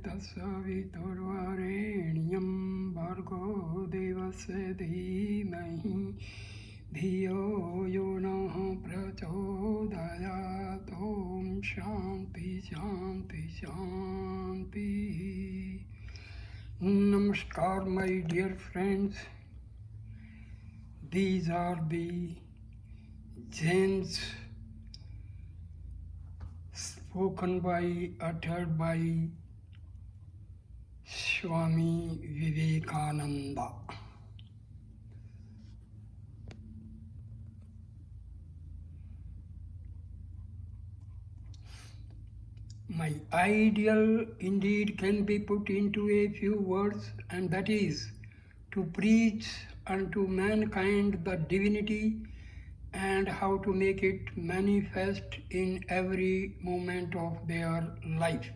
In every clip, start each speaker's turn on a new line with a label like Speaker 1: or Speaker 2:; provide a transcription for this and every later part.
Speaker 1: तत्सवितुर्वरेण्यं भर्गो देवस्य धीमहि धियो यो नः प्रचोदयात्। ॐ शान्ति शान्ति शान्ति। Namaskar, my dear friends. These are the gems uttered by Swami Vivekananda. My ideal indeed can be put into a few words, and that is to preach unto mankind the divinity and how to make it manifest in every moment of their life.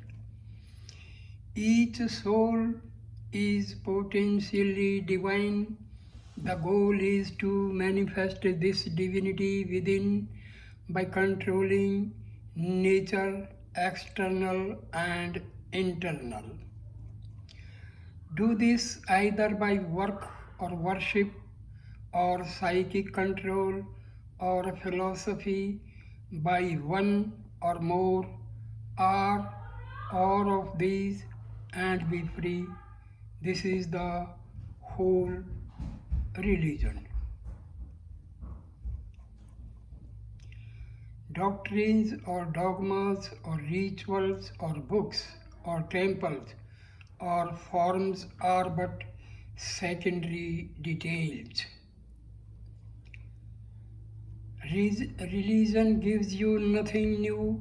Speaker 1: Each soul is potentially divine. The goal is to manifest this divinity within by controlling nature, external and internal. Do this either by work or worship or psychic control or philosophy, by one or more or all of these, and be free. This is the whole religion. Doctrines or dogmas or rituals or books or temples or forms are but secondary details. Religion gives you nothing new.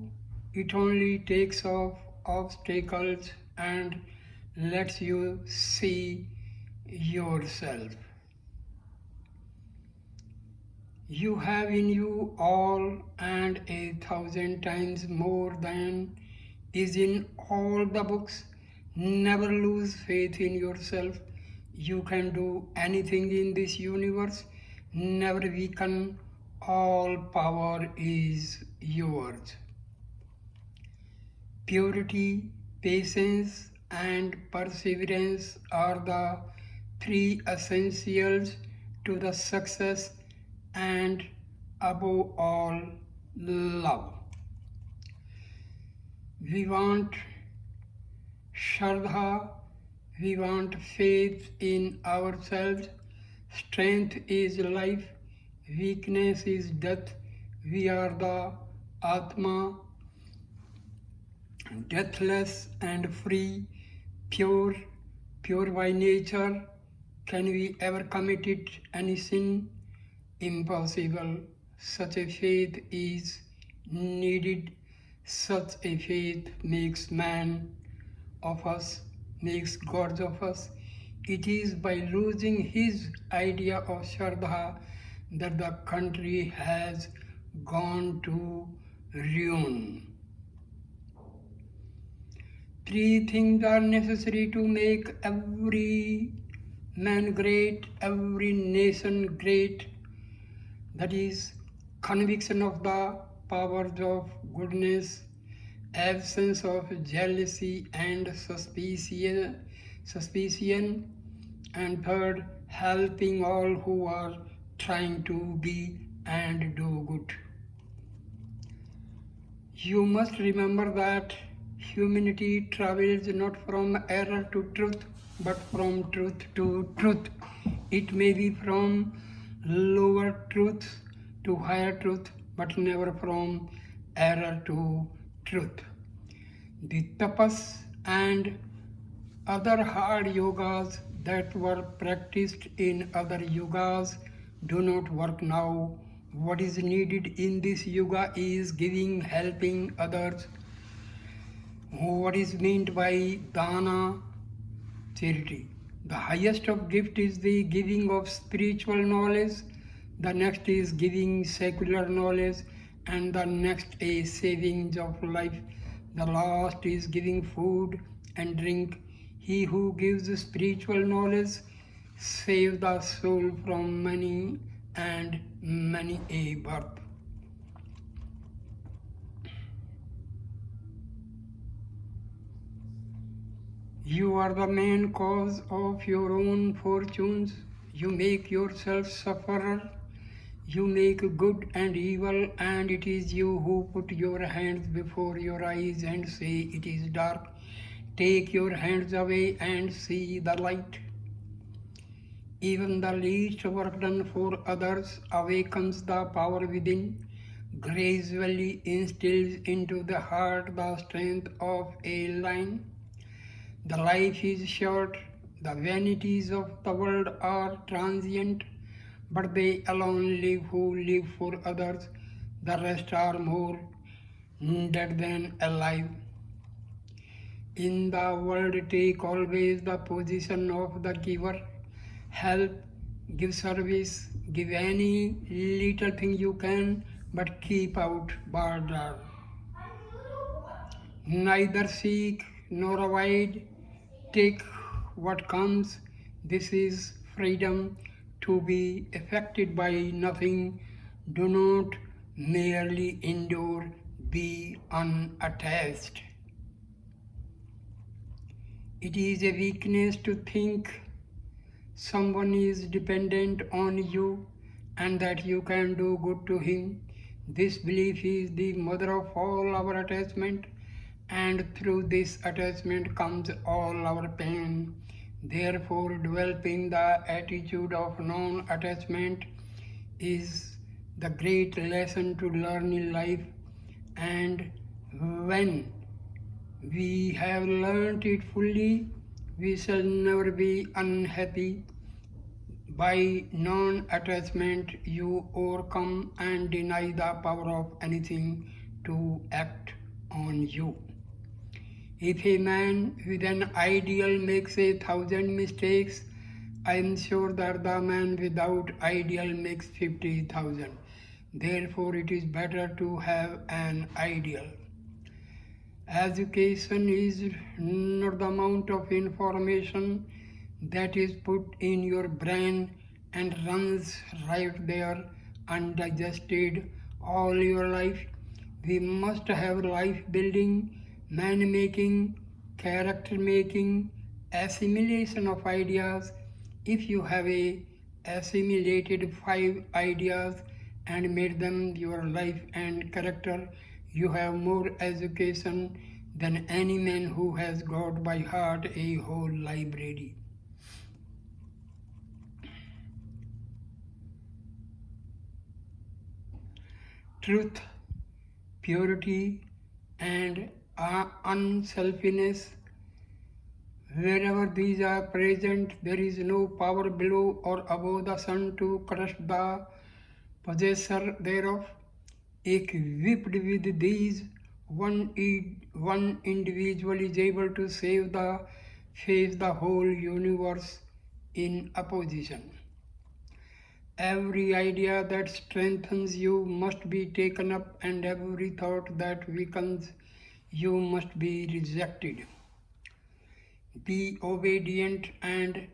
Speaker 1: It only takes off obstacles and lets you see yourself. You have in you all and 1,000 times more than is in all the books. Never lose faith in yourself. You can do anything in this universe. Never weaken. All power is yours. Purity, patience, and perseverance are the three essentials to the success, and above all, love. We want Shraddha, we want faith in ourselves. Strength is life, weakness is death. We are the Atma, deathless and free, pure by nature. Can we ever commit any sin? Impossible. Such a faith is needed. Such a faith makes man of us, makes gods of us. It is by losing his idea of Shraddha that the country has gone to ruin. Three things are necessary to make every man great, every nation great. That is conviction of the powers of goodness, absence of jealousy and suspicion, and third, helping all who are trying to be and do good. You must remember that humanity travels not from error to truth, but from truth to truth. It may be from lower truth to higher truth, but never from error to truth. The tapas and other hard yogas that were practiced in other yugas do not work now. What is needed in this yuga is giving, helping others. What is meant by dana? Charity. The highest of gift is the giving of spiritual knowledge. The next is giving secular knowledge, and the next is savings of life. The last is giving food and drink. He who gives spiritual knowledge saves the soul from many and many a birth. You are the main cause of your own fortunes. You make yourself sufferer. You make good and evil, and it is you who put your hands before your eyes and say it is dark. Take your hands away and see the light. Even the least work done for others awakens the power within, gradually instills into the heart the strength of a lion. The life is short, the vanities of the world are transient, but they alone live who live for others. The rest are more dead than alive. In the world, take always the position of the giver. Help, give service, give any little thing you can, but keep out border. Neither seek nor avoid, take what comes. This is freedom to be affected by nothing. Do not merely endure, be unattached. It is a weakness to think someone is dependent on you and that you can do good to him. This belief is the mother of all our attachment, and through this attachment comes all our pain. Therefore, developing the attitude of non-attachment is the great lesson to learn in life. And when we have learnt it fully, we shall never be unhappy. By non-attachment, you overcome and deny the power of anything to act on you. If a man with an ideal makes 1,000 mistakes, I am sure that the man without ideal makes 50,000. Therefore, it is better to have an ideal. Education is not the amount of information that is put in your brain and runs right there undigested all your life. We must have life building, man making, character making, assimilation of ideas. If you have assimilated 5 ideas and made them your life and character, you have more education than any man who has got by heart a whole library. Truth, purity, and unselfishness. Wherever these are present, there is no power below or above the sun to crush the possessor thereof. Equipped with these, one individual is able to face the whole universe in opposition. Every idea that strengthens you must be taken up, and every thought that weakens you must be rejected. Be obedient and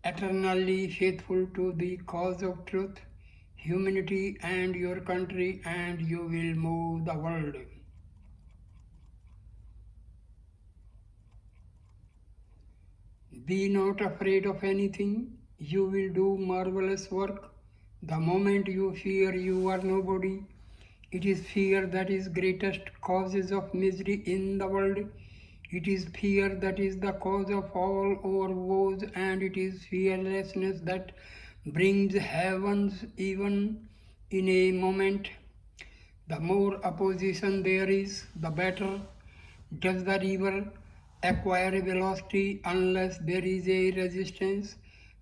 Speaker 1: eternally faithful to the cause of truth, humanity, and your country, and you will move the world. Be not afraid of anything. You will do marvelous work. The moment you fear you are nobody, it is fear that is greatest causes of misery in the world. It is fear that is the cause of all our woes, and it is fearlessness that brings heavens even in a moment. The more opposition there is, the better. Does the river acquire velocity unless there is a resistance?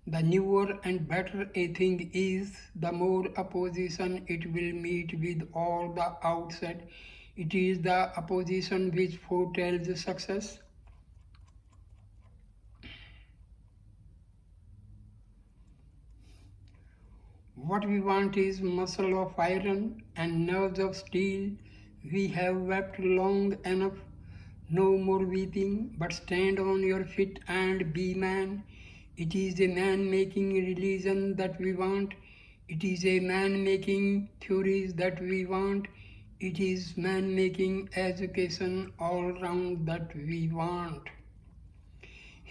Speaker 1: The newer and better a thing is, the more opposition it will meet with all the outside. It is the opposition which foretells success. What we want is muscle of iron and nerves of steel. We have wept long enough. No more weeping, but stand on your feet and be man. It is a man-making religion that we want. It is a man-making theories that we want. It is man-making education all round that we want.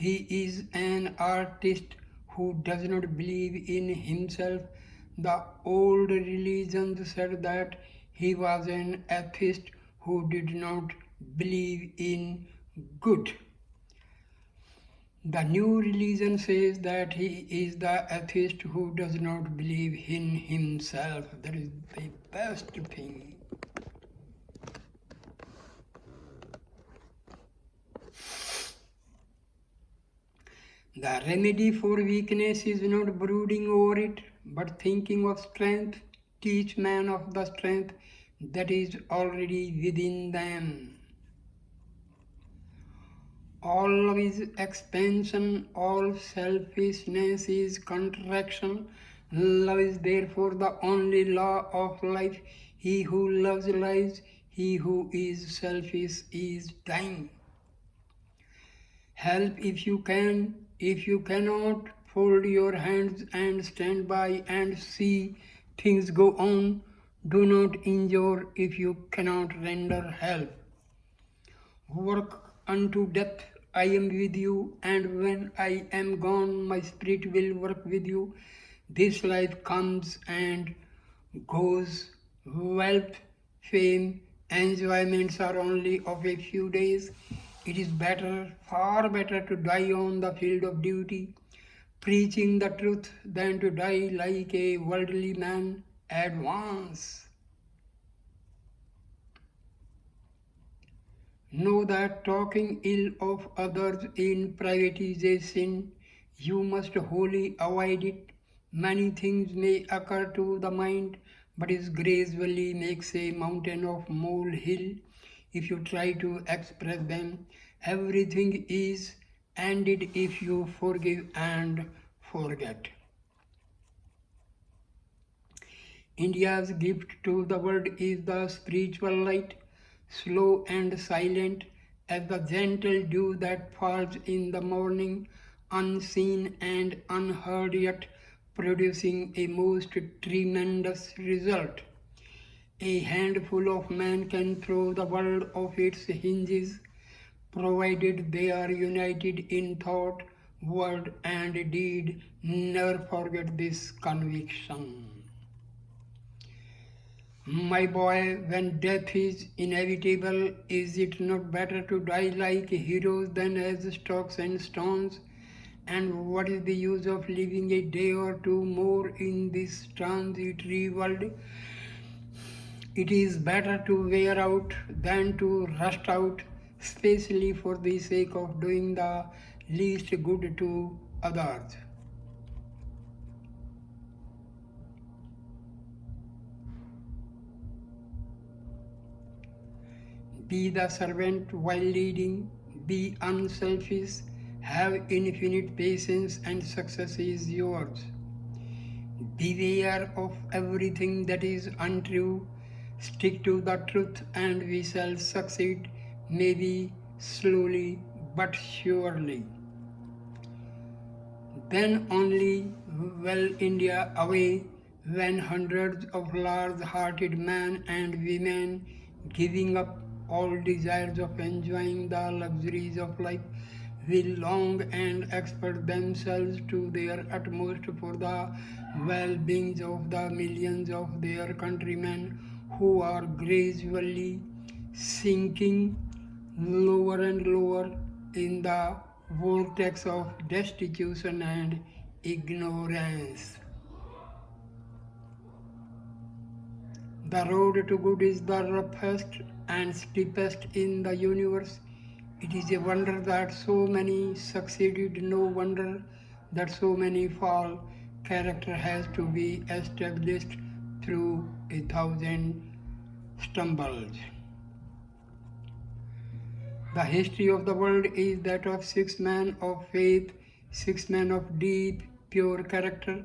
Speaker 1: He is an artist who does not believe in himself. The old religions said that he was an atheist who did not believe in good. The new religion says that he is the atheist who does not believe in himself. That is the best thing. The remedy for weakness is not brooding over it, but thinking of strength. Teach man of the strength that is already within them. All love is expansion, all selfishness is contraction. Love is therefore the only law of life. He who loves lives, he who is selfish is dying. Help if you can. If you cannot, fold your hands and stand by and see things go on. Do not injure if you cannot render help. Work unto death, I am with you, and when I am gone, my spirit will work with you. This life comes and goes. Wealth, fame, enjoyments are only of a few days. It is better, far better to die on the field of duty, preaching the truth, than to die like a worldly man. Advance. Know that talking ill of others in private is a sin. You must wholly avoid it. Many things may occur to the mind, but it gradually makes a mountain of molehill if you try to express them. Everything is ended if you forgive and forget. India's gift to the world is the spiritual light, slow and silent as the gentle dew that falls in the morning, unseen and unheard yet producing a most tremendous result. A handful of men can throw the world off its hinges, provided they are united in thought, word, and deed. Never forget this conviction. My boy, when death is inevitable, is it not better to die like heroes than as stocks and stones? And what is the use of living a day or two more in this transitory world? It is better to wear out than to rust out, especially for the sake of doing the least good to others. Be the servant while leading, be unselfish, have infinite patience, and success is yours. Beware of everything that is untrue, stick to the truth, and we shall succeed, maybe slowly but surely. Then only will India away, when hundreds of large-hearted men and women, giving up all desires of enjoying the luxuries of life, will long and expert themselves to their utmost for the well-being of the millions of their countrymen who are gradually sinking lower and lower in the vortex of destitution and ignorance. The road to good is the roughest and steepest in the universe. It is a wonder that so many succeeded, no wonder that so many fall. Character has to be established through 1,000 stumbles. The history of the world is that of 6 men of faith, 6 men of deep, pure character.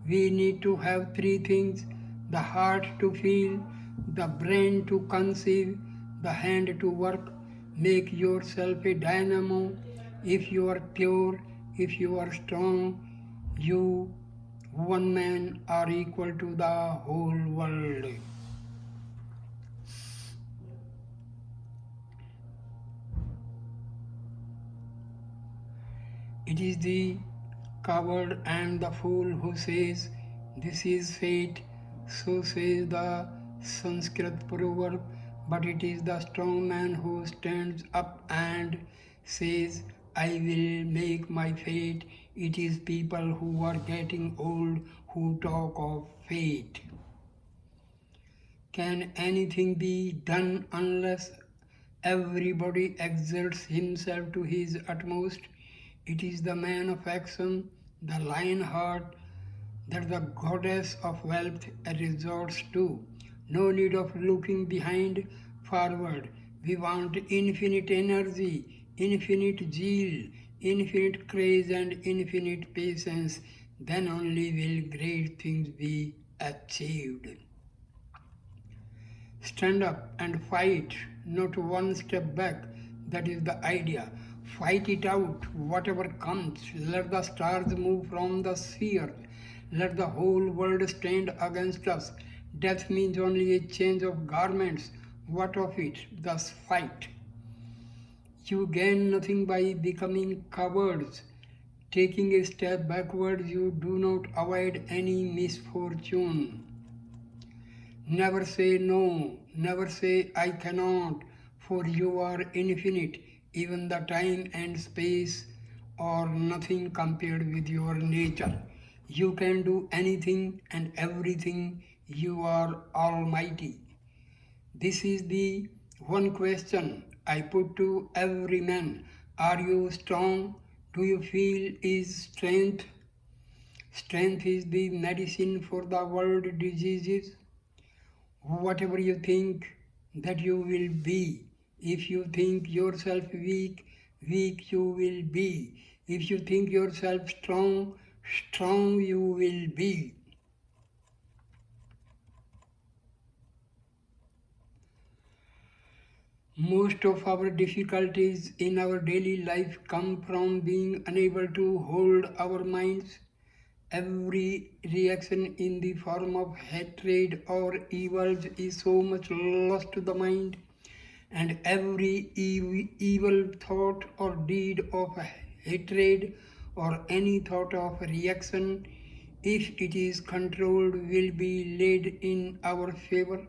Speaker 1: We need to have 3 things: the heart to feel, the brain to conceive, the hand to work. Make yourself a dynamo. If you are pure, if you are strong, you, one man, are equal to the whole world. It is the coward and the fool who says, "This is fate," so says the Sanskrit proverb, but it is the strong man who stands up and says, "I will make my fate." It is people who are getting old who talk of fate. Can anything be done unless everybody exerts himself to his utmost? It is the man of action, the lion heart, that the goddess of wealth resorts to. No need of looking behind, forward. We want infinite energy, infinite zeal, infinite courage, and infinite patience. Then only will great things be achieved. Stand up and fight, not one step back. That is the idea. Fight it out, whatever comes. Let the stars move from the sphere. Let the whole world stand against us. Death means only a change of garments. What of it? Thus fight. You gain nothing by becoming cowards. Taking a step backward, you do not avoid any misfortune. Never say no, never say I cannot, for you are infinite. Even the time and space are nothing compared with your nature. You can do anything and everything. You are almighty. This is the one question I put to every man. Are you strong? Do you feel is strength? Strength is the medicine for the world diseases. Whatever you think that you will be. If you think yourself weak, weak you will be. If you think yourself strong, strong you will be. Most of our difficulties in our daily life come from being unable to hold our minds. Every reaction in the form of hatred or evil is so much lost to the mind, and every evil thought or deed of hatred or any thought of reaction, if it is controlled, will be laid in our favor.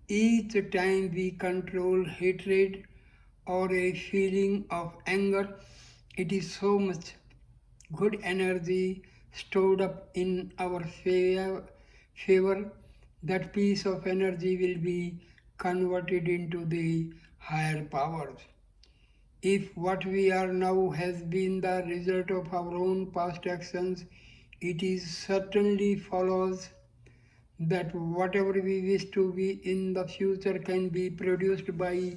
Speaker 1: Each time we control hatred or a feeling of anger, it is so much good energy stored up in our favor. That piece of energy will be converted into the higher powers. If what we are now has been the result of our own past actions, it is certainly follows that whatever we wish to be in the future can be produced by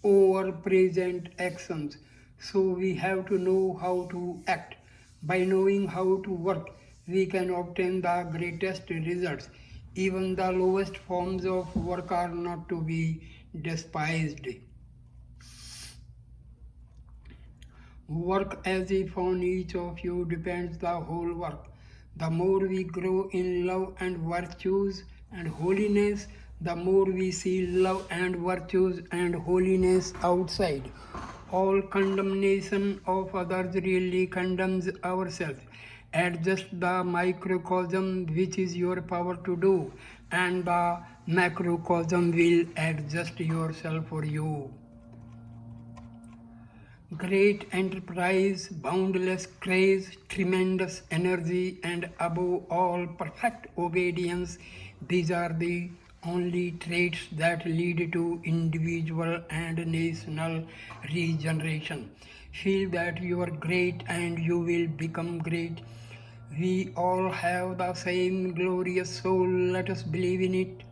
Speaker 1: our present actions. So we have to know how to act. By knowing how to work, we can obtain the greatest results. Even the lowest forms of work are not to be despised. Work as if on each of you depends the whole work. The more we grow in love and virtues and holiness, the more we see love and virtues and holiness outside. All condemnation of others really condemns ourselves. Adjust the microcosm, which is your power to do, and the macrocosm will adjust yourself for you. Great enterprise, boundless craze, tremendous energy, and above all, perfect obedience. These are the only traits that lead to individual and national regeneration. Feel that you are great and you will become great. We all have the same glorious soul. Let us believe in it.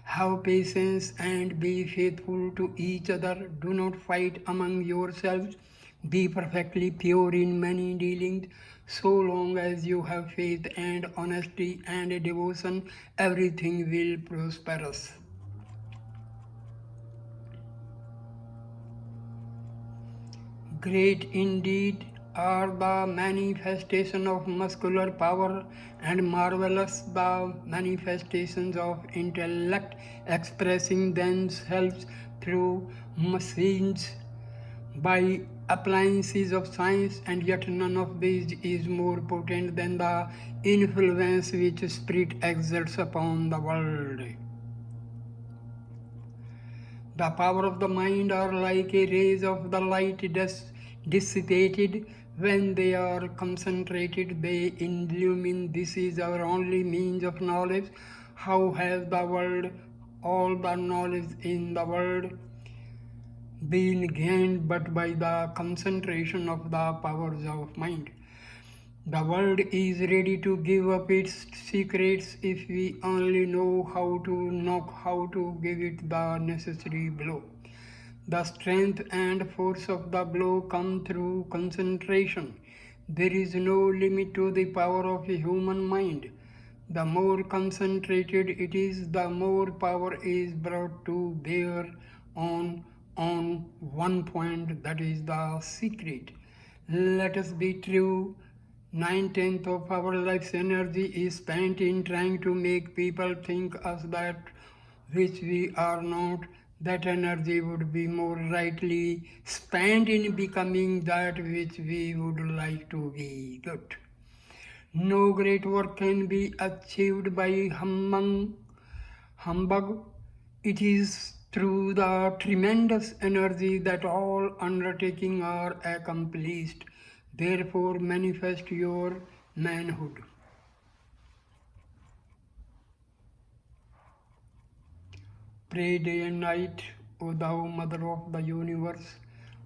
Speaker 1: Have patience and be faithful to each other. Do not fight among yourselves. Be perfectly pure in many dealings. So long as you have faith and honesty and devotion, everything will prosper. Great indeed are the manifestation of muscular power, and marvelous the manifestations of intellect expressing themselves through machines. by appliances of science, and yet none of these is more potent than the influence which spirit exerts upon the world. The power of the mind are like a rays of the light dissipated. When they are concentrated, they illumine. This is our only means of knowledge. How has the world, all the knowledge in the world, been gained but by the concentration of the powers of mind? The world is ready to give up its secrets if we only know how to knock, how to give it the necessary blow. The strength and force of the blow come through concentration. There is no limit to the power of a human mind. The more concentrated it is, the more power is brought to bear on one point. That is the secret. Let us be true. 9/10 of our life's energy is spent in trying to make people think us that which we are not. That energy would be more rightly spent in becoming that which we would like to be. Good. No great work can be achieved by humbug. It is through the tremendous energy that all undertakings are accomplished. Therefore, manifest your manhood. Pray day and night, O thou mother of the universe,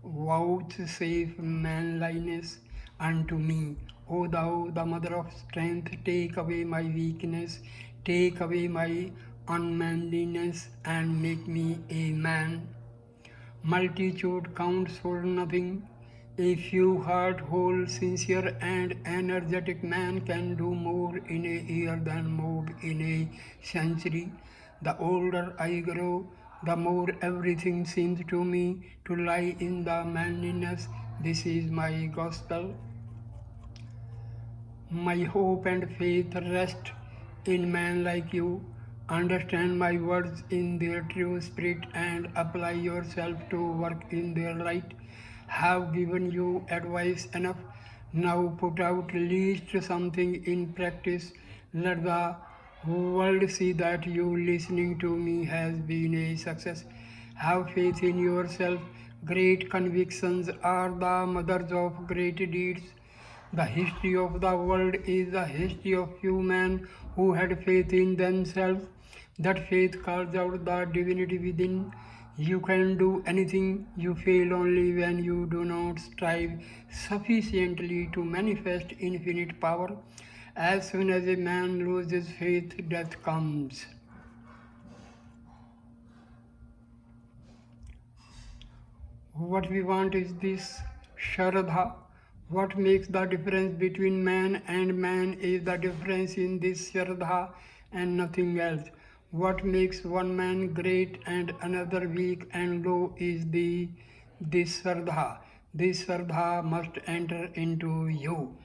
Speaker 1: vouchsafe manliness unto me. O thou, the mother of strength, take away my weakness, take away my unmanliness, and make me a man. Multitude counts for nothing. A few heart whole, sincere, and energetic man can do more in a year than more in a century. The older I grow, the more everything seems to me to lie in the manliness. This is my gospel. My hope and faith rest in men like you. Understand my words in their true spirit and apply yourself to work in their light. Have given you advice enough. Now put out least something in practice. Let the world see that you listening to me has been a success. Have faith in yourself. Great convictions are the mothers of great deeds. The history of the world is the history of few men who had faith in themselves. That faith calls out the divinity within. You can do anything. You fail only when you do not strive sufficiently to manifest infinite power. As soon as a man loses faith, death comes. What we want is this Shraddha. What makes the difference between man and man is the difference in this Shraddha and nothing else. What makes one man great and another weak and low is this Shraddha. This Shraddha must enter into you.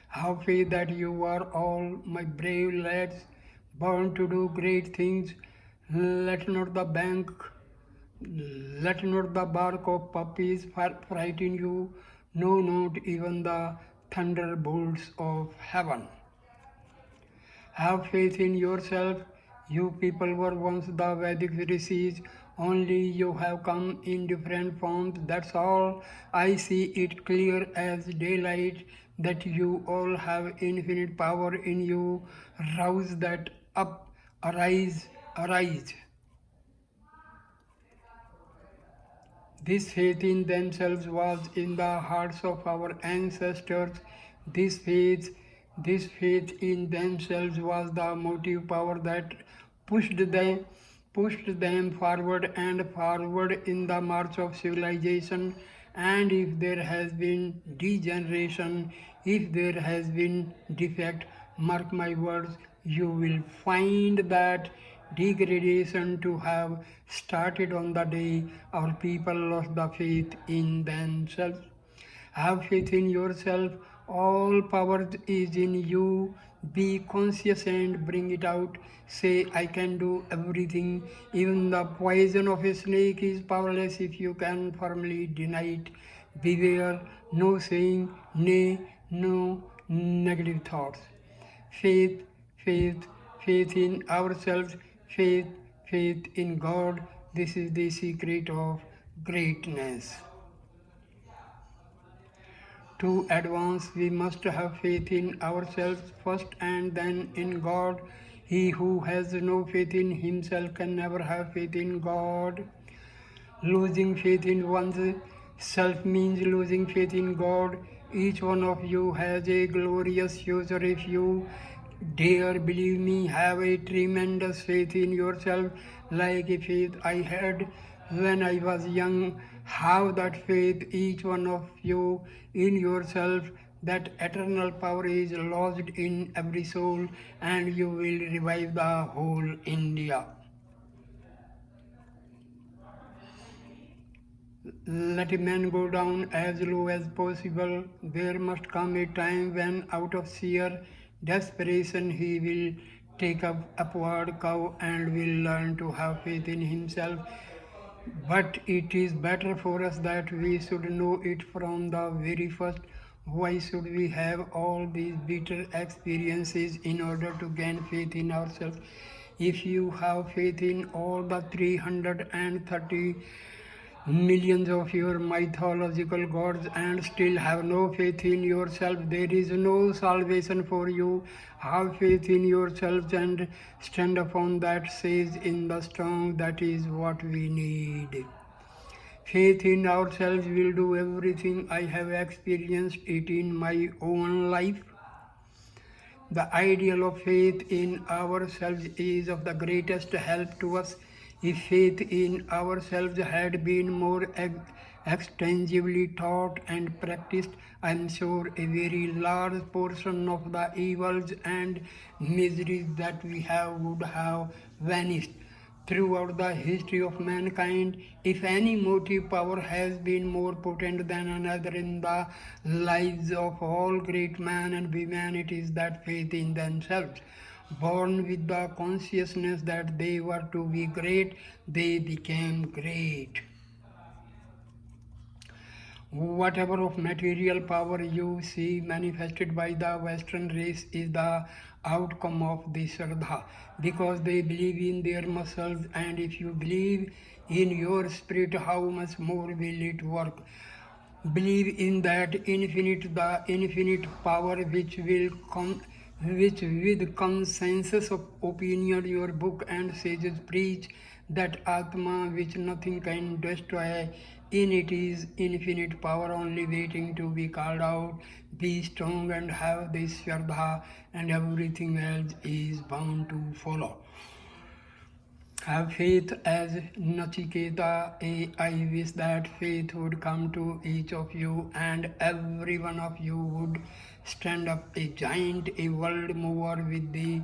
Speaker 1: Have faith that you are all my brave lads, born to do great things. Let not the bark of puppies frighten you, no, not even the thunderbolts of heaven. Have faith in yourself. You people were once the Vedic rishis, only you have come in different forms. That's all. I see it clear as daylight that you all have infinite power in you. Rouse that up. Arise, arise. This faith in themselves was in the hearts of our ancestors. This faith, this faith in themselves was the motive power that pushed them forward and forward in the march of civilization. And if there has been degeneration, if there has been defect, mark my words, you will find that degradation to have started on the day our people lost the faith in themselves. Have faith in yourself. All power is in you. Be conscious and bring it out. Say, I can do everything. Even the poison of a snake is powerless if you can firmly deny it. Beware, no saying nay, no negative thoughts. Faith, faith, faith in ourselves, faith, faith in God. This is the secret of greatness. To advance, we must have faith in ourselves first and then in God. He who has no faith in himself can never have faith in God. Losing faith in one's self means losing faith in God. Each one of you has a glorious future if you dare believe me. Have a tremendous faith in yourself, like a faith I had when I was young. Have that faith, each one of you, in yourself. That eternal power is lodged in every soul, and you will revive the whole India. Let a man go down as low as possible. There must come a time when, out of sheer desperation, he will take up upward cow and will learn to have faith in himself. But it is better for us that we should know it from the very first. Why should we have all these bitter experiences in order to gain faith in ourselves? If you have faith in all the 330 millions of your mythological gods and still have no faith in yourself, there is no salvation for you. Have faith in yourselves and stand upon that says in the strong. That is what we need. Faith in ourselves will do everything. I have experienced it in my own life. The ideal of faith in ourselves is of the greatest help to us. If faith in ourselves had been more extensively taught and practiced, I am sure a very large portion of the evils and miseries that we have would have vanished. Throughout the history of mankind, if any motive power has been more potent than another in the lives of all great men and women, it is that faith in themselves. Born with the consciousness that they were to be great, they became great. Whatever of material power you see manifested by the Western race is the outcome of the Shraddha, because they believe in their muscles, and if you believe in your spirit, how much more will it work? Believe in that the infinite power which will come, which with consensus of opinion your book and sages preach, that Atma which nothing can destroy. In it is infinite power only waiting to be called out. Be strong and have this Shraddha, and everything else is bound to follow. Have faith as Nachiketa. I wish that faith would come to each of you, and every one of you would stand up a giant, a world mover with the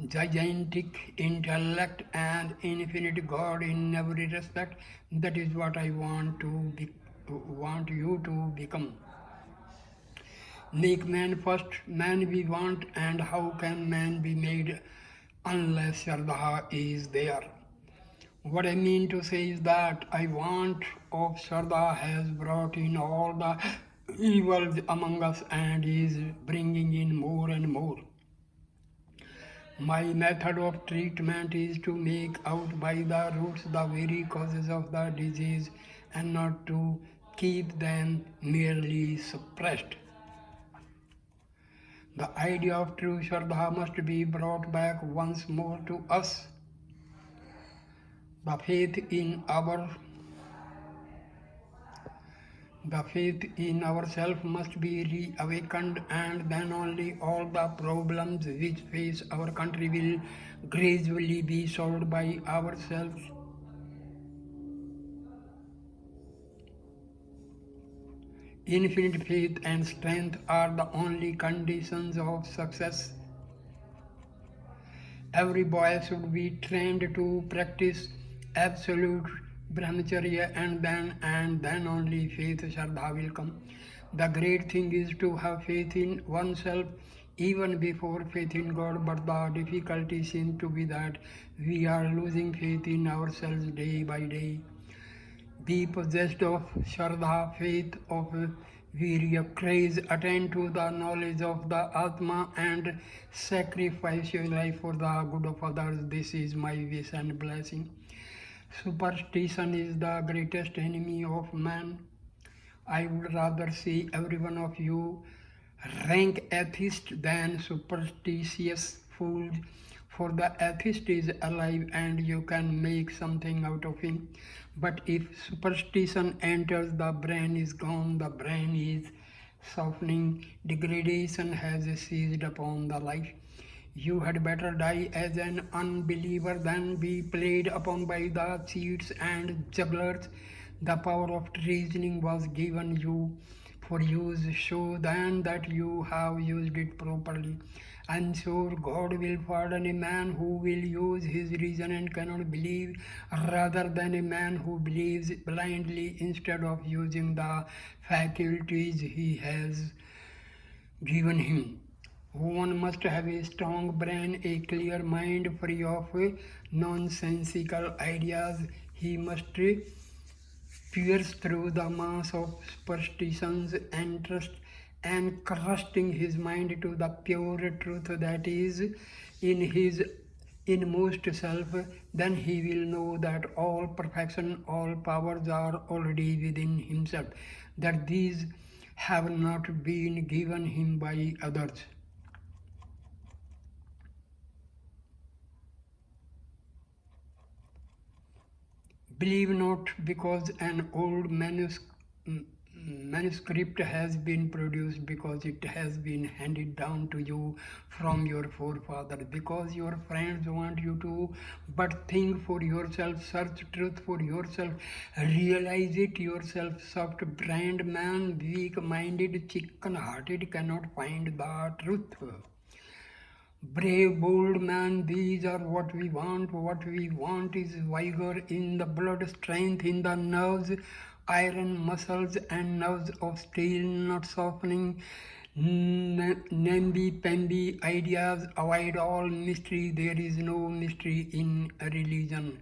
Speaker 1: gigantic intellect and infinite God in every respect. That is what I want you to become. Make man first, man we want, and how can man be made unless Shraddha is there? What I mean to say is that I want of Shraddha has brought in all the evils among us and is bringing in more and more. My method of treatment is to make out by the roots the very causes of the disease and not to keep them merely suppressed. The idea of true Shraddha must be brought back once more to us. The faith in ourselves must be reawakened, and then only all the problems which face our country will gradually be solved by ourselves. Infinite faith and strength are the only conditions of success. Every boy should be trained to practice absolute brahmacharya, and then only faith Shraddha will come. The great thing is to have faith in oneself. even before faith in God, but the difficulty seems to be that we are losing faith in ourselves day by day. Be possessed of Shraddha, faith, of Virya, craze, attend to the knowledge of the Atma and sacrifice your life for the good of others. This is my wish and blessing. Superstition is the greatest enemy of man. I would rather see every one of you rank atheist than superstitious fools, for the atheist is alive and you can make something out of him. But if superstition enters, the brain is gone, the brain is softening, degradation has seized upon the life. You had better die as an unbeliever than be played upon by the cheats and jugglers. The power of reasoning was given you for use, so then that you have used it properly. I'm sure God will pardon a man who will use his reason and cannot believe, rather than a man who believes blindly instead of using the faculties he has given him. One must have a strong brain, a clear mind free of nonsensical ideas. He must pierce through the mass of superstitions and trust and trusting his mind to the pure truth that is in his inmost self, then he will know that all perfection, all powers are already within himself, that these have not been given him by others. Believe not because an old manuscript has been produced, because it has been handed down to you from your forefathers, because your friends want you to, but think for yourself, search truth for yourself, realize it yourself. Soft-brained man, weak-minded, chicken-hearted cannot find the truth. Brave, bold man, these are what we want. What we want is vigor in the blood, strength in the nerves, iron muscles and nerves of steel, not softening, namby-pamby ideas. Avoid all mystery. There is no mystery in religion.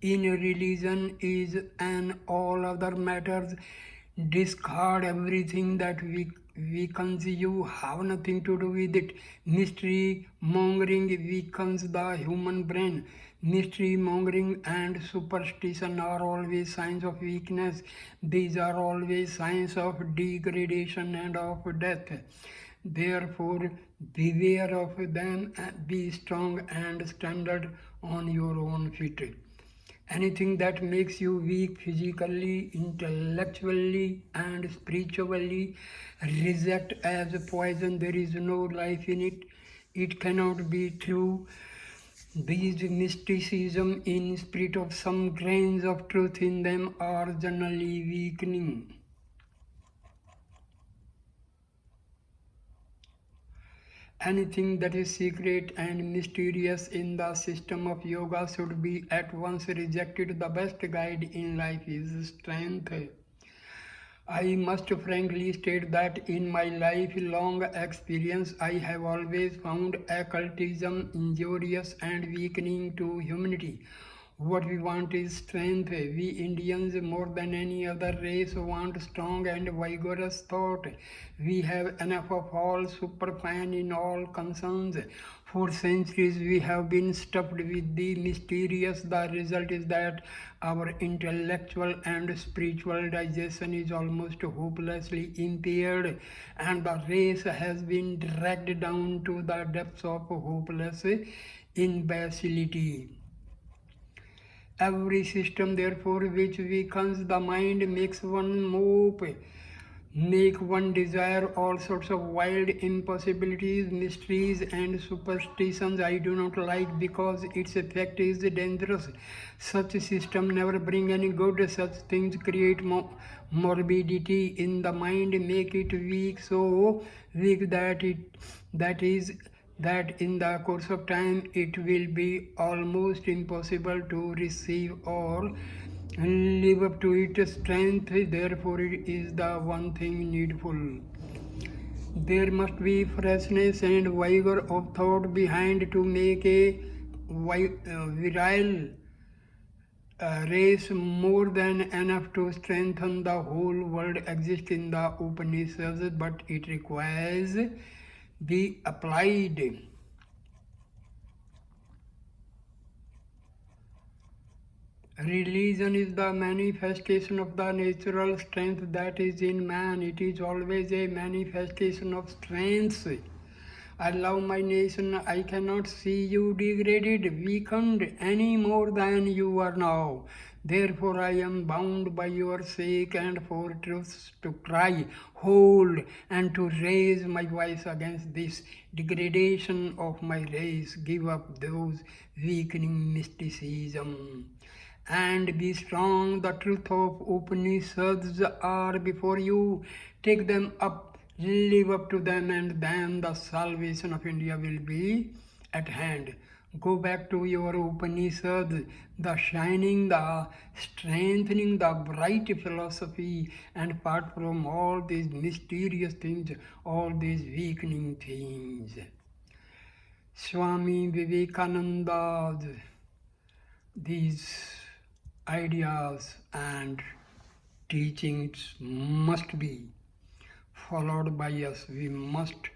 Speaker 1: In religion is an all other matters. Discard everything that weakens you, have nothing to do with it. Mystery mongering weakens the human brain. Mystery mongering and superstition are always signs of weakness. These are always signs of degradation and of death. Therefore, beware of them, be strong and stand on your own feet. Anything that makes you weak physically, intellectually, and spiritually, reject as a poison. There is no life in it. It cannot be true. These mysticism in spite of some grains of truth in them are generally weakening. Anything that is secret and mysterious in the system of yoga should be at once rejected. The best guide in life is strength. I must frankly state that in my lifelong experience, I have always found occultism injurious and weakening to humanity. What we want is strength. We Indians, more than any other race, want strong and vigorous thought. We have enough of all superfan in all concerns. For centuries we have been stuffed with the mysterious. The result is that our intellectual and spiritual digestion is almost hopelessly impaired, and the race has been dragged down to the depths of hopeless imbecility. Every system, therefore, which weakens the mind makes one mope, make one desire all sorts of wild impossibilities, mysteries, and superstitions I do not like because its effect is dangerous. Such a system never bring any good. Such things create morbidity in the mind, make it weak, so weak that in the course of time it will be almost impossible to receive or live up to its strength. Therefore, it is the one thing needful. There must be freshness and vigor of thought behind to make a virile race more than enough to strengthen the whole world exists in the Upanishads, but it requires be applied. Religion is the manifestation of the natural strength that is in man. It is always a manifestation of strength. I love my nation. I cannot see you degraded, weakened any more than you are now. Therefore, I am bound by your sake and for truths to cry, hold, and to raise my voice against this degradation of my race. Give up those weakening mysticism and be strong. The truth of Upanishads are before you. Take them up, live up to them, and then the salvation of India will be at hand. Go back to your Upanishads, the shining, the strengthening, the bright philosophy, and part from all these mysterious things, all these weakening things. Swami Vivekananda's these ideas and teachings must be followed by us. We must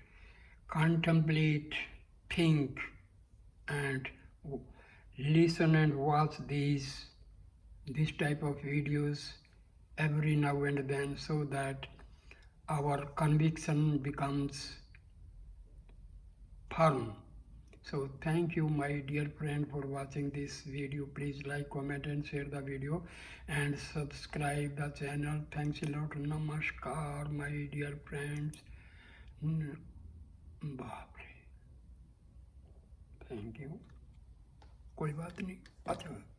Speaker 1: contemplate, think, and listen and watch this type of videos every now and then, so that our conviction becomes firm. So thank you, my dear friend, for watching this video. Please like, comment, and share the video, and subscribe the channel. Thanks a lot. Namaskar, my dear friends. बाप रे, thank you. कोई बात नहीं. अच्छा.